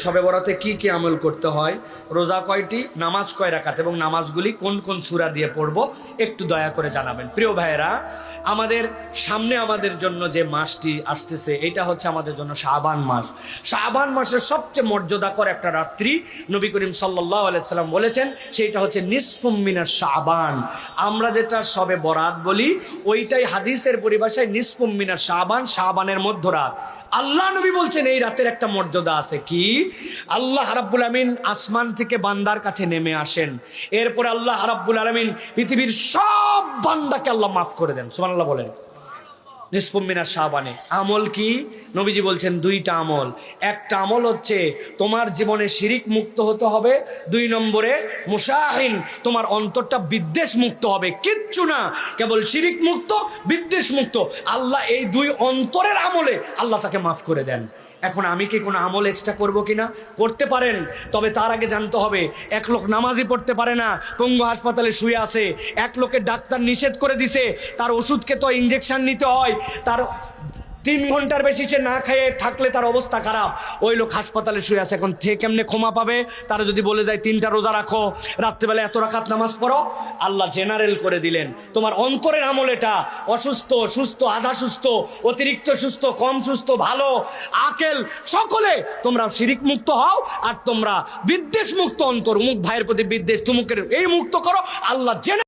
শবে বরাতে কি কি আমল করতে হয়, রোজা কয়টি, নামাজ কয় রাকাত এবং নামাজগুলি কোন কোন সূরা দিয়ে পড়ব একটু দয়া করে জানাবেন। প্রিয় ভাইয়েরা, আমাদের সামনে আমাদের জন্য যে মাসটি আসতেছে এটা হচ্ছে আমাদের জন্য শাবান মাস। শাবান মাসের সবচেয়ে মর্যাদাকর একটা রাত্রি নবী করিম সাল্লাল্লাহু আলাইহি সাল্লাম বলেছেন, সেইটা হচ্ছে নিসফুম মিনাশ শাবান। আমরা যেটা শবে বরাত বলি ওইটাই হাদিসের পরিভাষায় নিসফুম মিনাশ শাবান, শাবানের মধ্যরাত। আল্লাহ নবী বলছেন এই রাতের একটা মর্যাদা আছে। কি? আল্লাহ রাব্বুল আলামিন আসমান থেকে বান্দার কাছে নেমে আসেন, এরপরে আল্লাহ রাব্বুল আলামিন পৃথিবীর সব বান্দাকে আল্লাহ মাফ করে দেন। সুবহানাল্লাহ বলেন। নিসফুম মিনাশ শাবানে আমল কি? নবীজি বলছেন দুইটা আমল। একটা আমল হচ্ছে তোমার জীবনে শিরিক মুক্ত হতে হবে, 2 নম্বরে মুশাহিন, তোমার অন্তরটা বিদ্বেষ মুক্ত হবে। কিচ্ছু না, কেবল শিরিক মুক্ত, বিদ্বেষ মুক্ত। আল্লাহ এই 2 অন্তরের আমলে আল্লাহ তাকে মাফ করে দেন। এখন আমি কি কোনো আমল এক্সট্রা করবো কিনা? করতে পারেন, তবে তার আগে জানতে হবে এক লোক নামাজই পড়তে পারে না, পঙ্গু হাসপাতালে শুয়ে আছে, এক লোকের ডাক্তার নিষেধ করে দিছে, তার ওষুধকে তো ইঞ্জেকশন নিতে হয়, তার 3 ঘন্টার বেশি সে না খেয়ে থাকলে তার অবস্থা খারাপ, ওই লোক হাসপাতালে শুয়ে আছে। এখন সে কেমনে ক্ষমা পাবে? তারা যদি বলে যায় 3টা রোজা রাখো, রাত্রেবেলা এত রাকাত নামাজ পড়ো, আল্লাহ জেনারেল করে দিলেন তোমার অন্তরের আমল এটা। অসুস্থ, সুস্থ, আধা সুস্থ, অতিরিক্ত সুস্থ, কম সুস্থ, ভালো, আকেল, সকলে তোমরা শিরিক মুক্ত হও, আর তোমরা বিদ্বেষ মুক্ত অন্তর, মুখ ভাইয়ের প্রতি বিদ্বেষ, তুমুকের এই মুক্ত করো। আল্লাহ